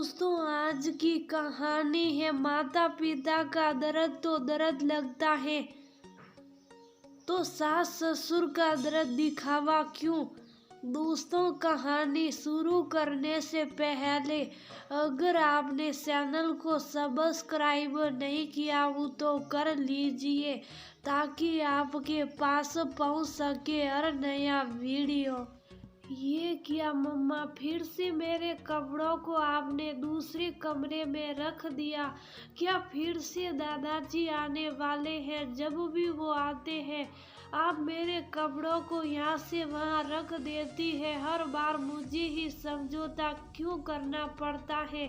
दोस्तों, आज की कहानी है माता पिता का दर्द तो दर्द लगता है, तो सास ससुर का दर्द दिखावा क्यों। दोस्तों, कहानी शुरू करने से पहले अगर आपने चैनल को सब्सक्राइब नहीं किया हो तो कर लीजिए ताकि आपके पास पहुंच सके हर नया वीडियो। ये क्या मम्मा, फिर से मेरे कपड़ों को आपने दूसरे कमरे में रख दिया क्या? फिर से दादाजी आने वाले हैं। जब भी वो आते हैं आप मेरे कपड़ों को यहाँ से वहाँ रख देती है। हर बार मुझे ही समझौता क्यों करना पड़ता है?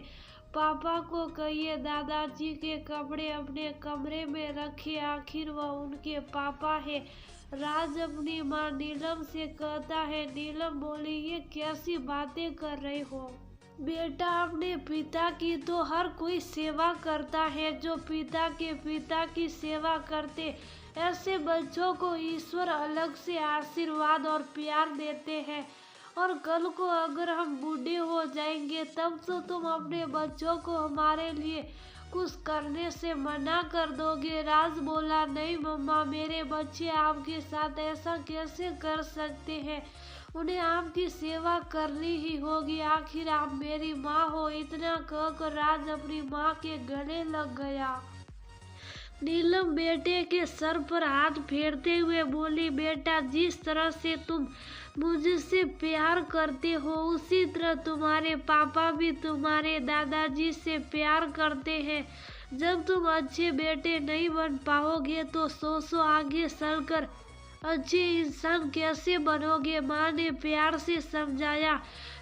पापा को कहिए दादाजी के कपड़े अपने कमरे में रखे, आखिर वह उनके पापा है। राज अपनी माँ नीलम से कहता है। नीलम बोली, ये कैसी बातें कर रहे हो बेटा? अपने पिता की तो हर कोई सेवा करता है। जो पिता की सेवा करते, ऐसे बच्चों को ईश्वर अलग से आशीर्वाद और प्यार देते हैं। और कल को अगर हम बूढ़े हो जाएंगे तब तो तुम अपने बच्चों को हमारे लिए कुछ करने से मना कर दोगे। राज बोला, नहीं मम्मा, मेरे बच्चे आपके साथ ऐसा कैसे कर सकते हैं? उन्हें आपकी सेवा करनी ही होगी, आखिर आप मेरी माँ हो। इतना कहकर राज अपनी माँ के गले लग गया। नीलम बेटे के सर पर हाथ फेरते हुए बोली, बेटा, जिस तरह से तुम मुझसे प्यार करते हो उसी तरह तुम्हारे पापा भी तुम्हारे दादाजी से प्यार करते हैं। जब तुम अच्छे बेटे नहीं बन पाओगे तो सोचो आगे चलकर अच्छे इंसान कैसे बनोगे। माँ ने प्यार से समझाया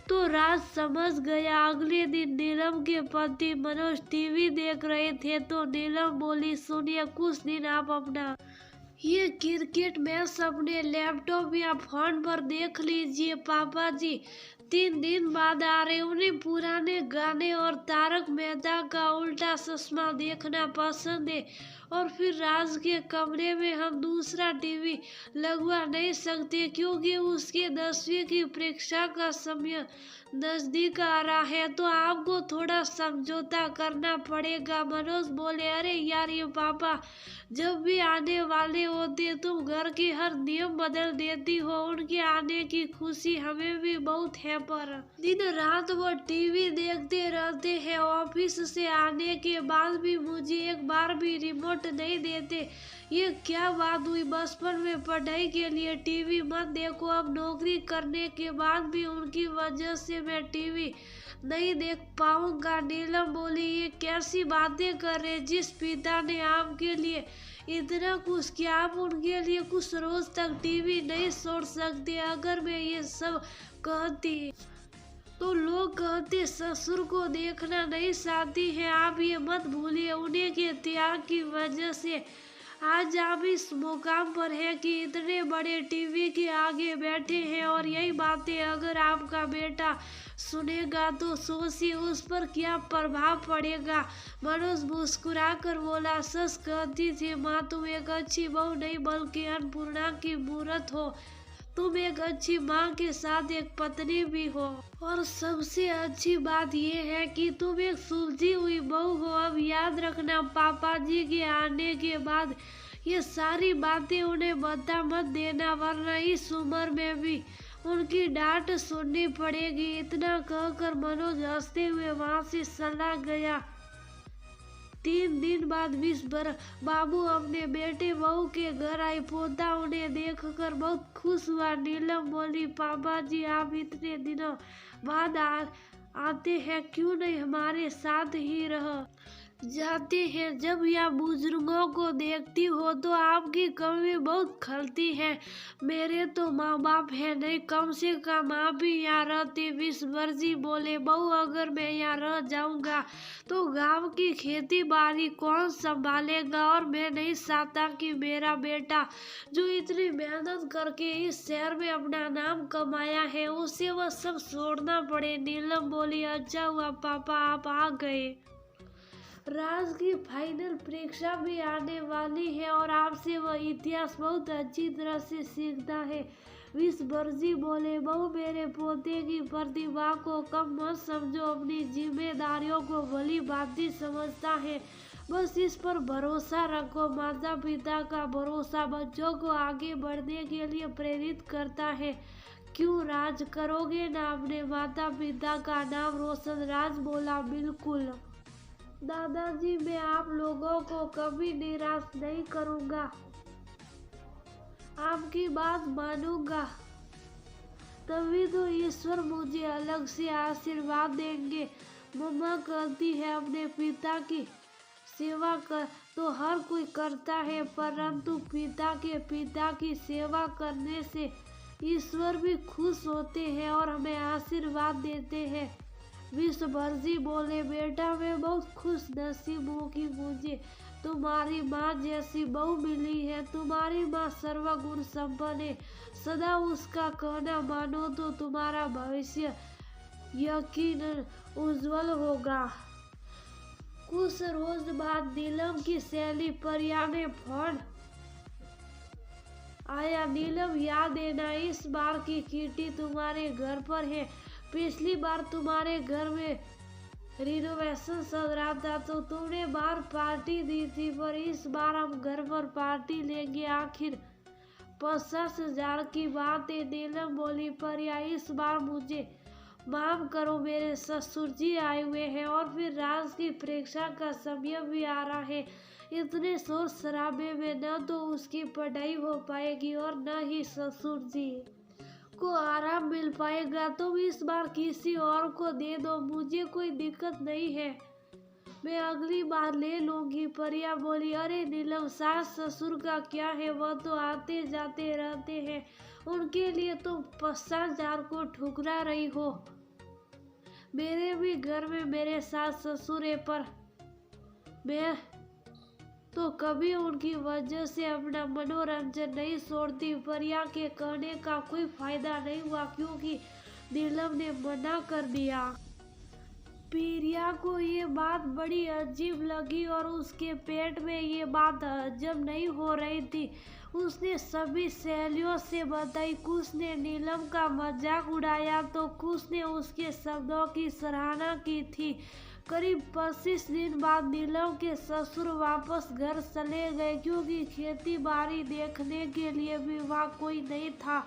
तो राज समझ गया। अगले दिन नीलम के पति मनोज टीवी देख रहे थे तो नीलम बोली, सुनिए, कुछ दिन आप अपना ये क्रिकेट मैच अपने लैपटॉप या फोन पर देख लीजिए। पापा जी 3 दिन बाद आ रहे, उन्हें पुराने गाने और तारक मेहता का उल्टा चश्मा देखना पसंद है। और फिर राज के कमरे में हम दूसरा टीवी लगवा नहीं सकते क्योंकि उसके 10वीं की परीक्षा का समय नजदीक आ रहा है, तो आपको थोड़ा समझौता करना पड़ेगा। मनोज बोले, अरे यार, ये पापा जब भी आने वाले होते तुम घर के हर नियम बदल देती हो। उनके आने की खुशी हमें भी बहुत है, पर दिन रात वो टीवी देखते रहते हैं। ऑफिस से आने के बाद भी मुझे एक बार भी रिमोट नहीं देते। ये क्या बात हुई? बचपन में पढ़ाई के लिए टीवी मत देखो, अब नौकरी करने के बाद भी उनकी वजह से मैं टीवी नहीं देख पाऊंगा। नीलम बोली, ये कैसी बातें कर रहे? जिस पिता ने आपके लिए इतना कुछ किया, आप उनके लिए कुछ रोज तक टीवी नहीं छोड़ सकते। अगर मैं ये सब कहती तो लोग कहते ससुर को देखना नहीं चाहती है। आप ये मत भूलिए, उन्हीं के त्याग की वजह से आज आप इस मुकाम पर है कि इतने बड़े टीवी के आगे बैठे हैं। और यही बातें अगर आपका बेटा सुनेगा तो सोचिए उस पर क्या प्रभाव पड़ेगा। मनोज मुस्कुरा कर बोला, सच कहती थी माँ, तुम एक अच्छी बहू नहीं बल्कि अन्नपूर्णा की मूरत हो। तुम एक अच्छी माँ के साथ एक पत्नी भी हो, और सबसे अच्छी बात यह है कि तुम एक सुलझी हुई बहू हो। अब याद रखना, पापा जी के आने के बाद ये सारी बातें उन्हें बता मत देना, वरना इस उम्र में भी उनकी डांट सुननी पड़ेगी। इतना कहकर मनोज हंसते हुए वहां से चला गया। 3 दिन बाद बाबू अपने बेटे बहू के घर आए। पोता उन्हें देखकर बहुत खुश हुआ। नीलम बोली, पापा जी, आप इतने दिनों बाद आते हैं, क्यों नहीं हमारे साथ ही रह जाते हैं? जब यहाँ बुजुर्गों को देखती हो तो आपकी कमी बहुत खलती है। मेरे तो माँ बाप है नहीं, कम से कम आप भी यहाँ रहते। विश्वर जी बोले, बहू, अगर मैं यहाँ रह जाऊंगा तो गांव की खेती बाड़ी कौन संभालेगा? और मैं नहीं चाहता कि मेरा बेटा जो इतनी मेहनत करके इस शहर में अपना नाम कमाया है उसे वह सब छोड़ना पड़े। नीलम बोली, अच्छा हुआ पापा आप आ गए। राज की फाइनल परीक्षा भी आने वाली है और आपसे वह इतिहास बहुत अच्छी तरह से सीखता है। विषभर्जी बोले, बहू मेरे पोते की प्रतिभा को कम मत समझो, अपनी जिम्मेदारियों को भली भांति समझता है, बस इस पर भरोसा रखो। माता पिता का भरोसा बच्चों को आगे बढ़ने के लिए प्रेरित करता है। क्यों राज करोगे ना अपने माता पिता का नाम रोशन? राज बोला, बिल्कुल दादाजी, मैं आप लोगों को कभी निराश नहीं करूंगा, आपकी बात मानूंगा, तभी तो ईश्वर मुझे अलग से आशीर्वाद देंगे। मम्मा कहती है अपने पिता की सेवा कर तो हर कोई करता है, परंतु पिता की सेवा करने से ईश्वर भी खुश होते हैं और हमें आशीर्वाद देते हैं। विषभर्जी बोले, बेटा मैं बहुत खुश नसीब हूँ कि मुझे तुम्हारी माँ जैसी बहू मिली है। तुम्हारी माँ सर्वगुण संपन्न है, सदा उसका कहना मानो तो तुम्हारा भविष्य यकीनन उज्जवल होगा। कुछ रोज बाद नीलम की सहेली परिया ने फोन आया, नीलम याद है ना, इस बार की किटी तुम्हारे घर पर है। पिछली बार तुम्हारे घर में रिनोवेशन चल रहा था तो तुमने बाहर पार्टी दी थी, पर इस बार हम घर पर पार्टी लेंगे। आखिर 50,000 की बात है। नीलम बोली, परिया इस बार मुझे माफ करो, मेरे ससुर जी आए हुए हैं और फिर राज की परीक्षा का समय भी आ रहा है। इतने शोर शराबे में न तो उसकी पढ़ाई हो पाएगी और न ही ससुर जी को आराम मिल पाएगा। तुम इस बार किसी और को दे दो, मुझे कोई दिक्कत नहीं है, मैं अगली बार ले लूंगी। परिया बोली, अरे नीलम, सास ससुर का क्या है, वह तो आते जाते रहते हैं, उनके लिए तुम 50,000 को ठुकरा रही हो। मेरे भी घर में मेरे सास ससुर है, पर मैं तो कभी उनकी वजह से अपना मनोरंजन नहीं छोड़ती। परिया के कहने का कोई फायदा नहीं हुआ क्योंकि नीलम ने मना कर दिया। प्रिया को ये बात बड़ी अजीब लगी और उसके पेट में ये बात हजम नहीं हो रही थी। उसने सभी सहेलियों से बताई, कुछ ने नीलम का मजाक उड़ाया तो कुछ ने उसके शब्दों की सराहना की थी। करीब 25 दिन बाद नीलम के ससुर वापस घर चले गए क्योंकि खेती बाड़ी देखने के लिए भी वहाँ कोई नहीं था।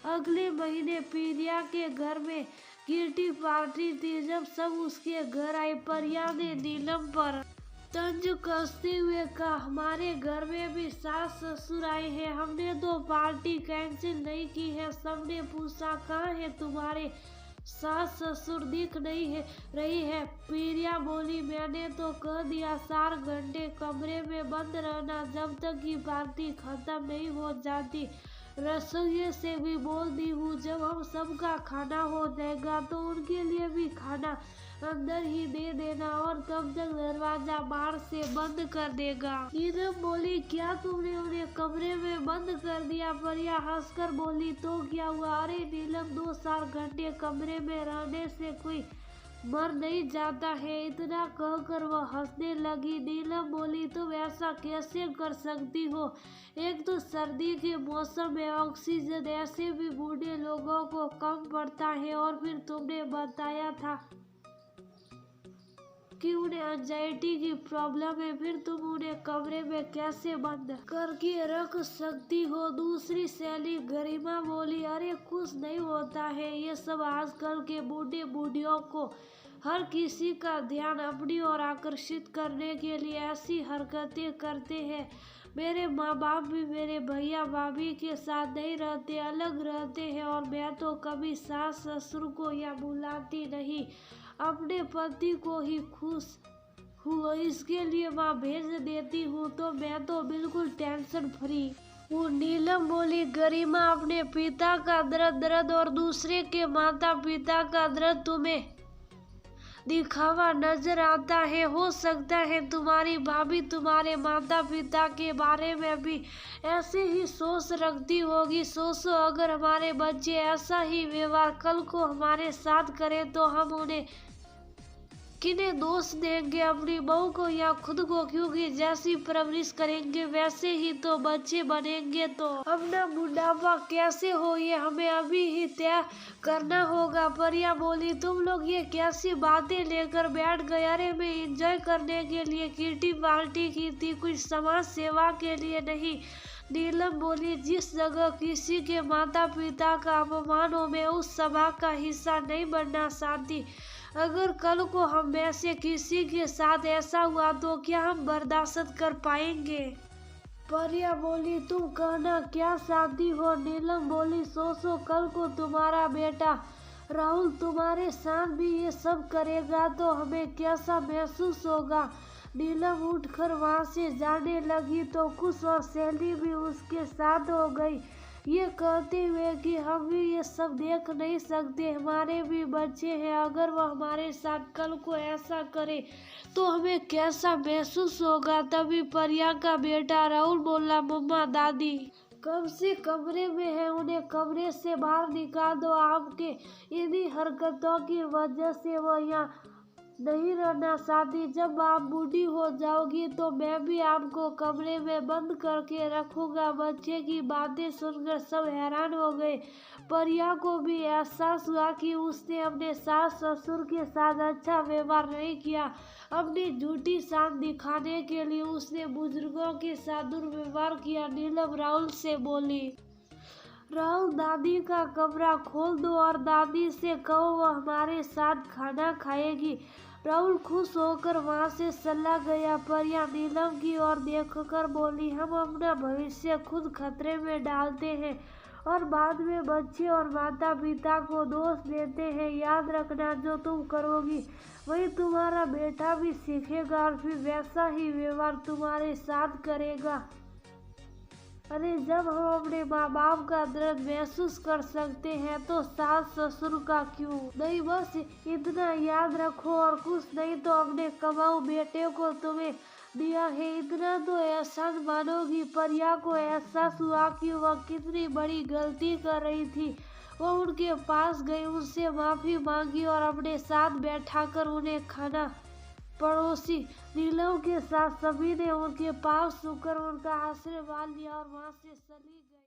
अगले महीने प्रिया के घर में किटी पार्टी थी। जब सब उसके घर आए, परिया ने नीलम पर तंज कसते हुए कहा, हमारे घर में भी सास ससुर आए हैं, हमने तो पार्टी कैंसिल नहीं की है। सबने पूछा, कहाँ है तुम्हारे सास ससुर, दिख नहीं है रही है। प्रिया बोली, मैंने तो कह दिया 4 घंटे कमरे में बंद रहना जब तक की पार्टी खत्म नहीं हो जाती। रसोइये से भी बोल दी हूँ, जब हम सबका खाना हो जाएगा तो उनके लिए भी खाना अंदर ही दे देना और तब तक दरवाजा बाहर से बंद कर देगा। नीलम बोली, क्या तुमने उन्हें कमरे में बंद कर दिया? परिया हंसकर बोली, तो क्या हुआ? अरे नीलम, 2-4 घंटे कमरे में रहने से कोई मर नहीं जाता है। इतना कहकर वह हंसने लगी। नीलम बोली, तुम ऐसा कैसे कर सकती हो? एक तो सर्दी के मौसम में ऑक्सीजन ऐसे भी बूढ़े लोगों को कम पड़ता है और फिर तुमने बताया था कि उन्हें एंजाइटी की प्रॉब्लम है, फिर तुम उन्हें कमरे में कैसे बंद करके रख सकती हो? दूसरी सहेली गरिमा बोली, अरे कुछ नहीं होता है, ये सब आजकल के बूढ़े बूढ़ियों को हर किसी का ध्यान अपनी ओर आकर्षित करने के लिए ऐसी हरकतें करते हैं। मेरे माँ बाप भी मेरे भैया भाभी के साथ नहीं रहते, अलग रहते हैं और मैं तो कभी सास ससुर को या बुलाती नहीं, अपने पति को ही खुश हूँ, इसके लिए माँ भेज देती हूँ, तो मैं तो बिल्कुल टेंशन फ्री हूँ। नीलम बोली, गरिमा, अपने पिता का दर्द और दूसरे के माता पिता का दर्द तुम्हें दिखावा नजर आता है। हो सकता है तुम्हारी भाभी तुम्हारे माता पिता के बारे में भी ऐसे ही सोच रखती होगी। सोचो, अगर हमारे बच्चे ऐसा ही व्यवहार कल को हमारे साथ करें तो हम उन्हें किन्हें दोष देंगे, अपनी बहू को या खुद को, क्योंकि जैसी परवरिश करेंगे वैसे ही तो बच्चे बनेंगे। तो अपना बुढ़ापा कैसे हो ये हमें अभी ही तय करना होगा। परिया बोली, तुम लोग ये कैसी बातें लेकर बैठ गए? अरे मैं एंजॉय करने के लिए किटी पार्टी की थी, कुछ समाज सेवा के लिए नहीं। नीलम बोली, जिस जगह किसी के माता पिता का अपमान हो, मैं उस सभा का हिस्सा नहीं बनना चाहती। अगर कल को हम में से किसी के साथ ऐसा हुआ तो क्या हम बर्दाश्त कर पाएंगे? परिया बोली, तुम कहना क्या चाहती हो? नीलम बोली, सोचो कल को तुम्हारा बेटा राहुल तुम्हारे साथ भी ये सब करेगा तो हमें कैसा महसूस होगा। नीलम उठकर वहां से जाने लगी तो खुश और सहेली भी उसके साथ हो गई, ये कहते हुए कि हम भी ये सब देख नहीं सकते, हमारे भी बच्चे हैं, अगर वह हमारे साथ कल को ऐसा करे तो हमें कैसा महसूस होगा। तभी परिया का बेटा राहुल बोला, मम्मा दादी कब से कमरे में है, उन्हें कमरे से बाहर निकाल दो। आपके इन्हीं हरकतों की वजह से वो यहाँ नहीं रहना चाहती। जब आप बूढ़ी हो जाओगी तो मैं भी आपको कमरे में बंद करके रखूंगा। बच्चे की बातें सुनकर सब हैरान हो गए। परिया को भी एहसास हुआ कि उसने अपने सास ससुर के साथ अच्छा व्यवहार नहीं किया। अपनी झूठी शान दिखाने के लिए उसने बुजुर्गों के साथ दुर्व्यवहार किया। नीलम राहुल से बोली, राहुल दादी का कमरा खोल दो और दादी से कहो वो हमारे साथ खाना खाएगी। राहुल खुश होकर वहां से चला गया। परिया नीलम की ओर देखकर बोली, हम अपना भविष्य खुद खतरे में डालते हैं और बाद में बच्चे और माता पिता को दोष देते हैं। याद रखना, जो तुम करोगी वही तुम्हारा बेटा भी सीखेगा और फिर वैसा ही व्यवहार तुम्हारे साथ करेगा। अरे जब हम अपने माँ बाप का दर्द महसूस कर सकते हैं तो सास ससुर का क्यों नहीं। बस इतना याद रखो और कुछ नहीं तो अपने कमाऊ बेटे को तुम्हें दिया है, इतना तो एहसान मानोगी। परिया को एहसास हुआ कि वह कितनी बड़ी गलती कर रही थी। वह उनके पास गई, उनसे माफी मांगी और अपने साथ बैठाकर उन्हें खाना पड़ोसी नीलम के साथ सभी ने उनके पास सुकर उनका आशीर्वाद लिया और वहां से चली गई।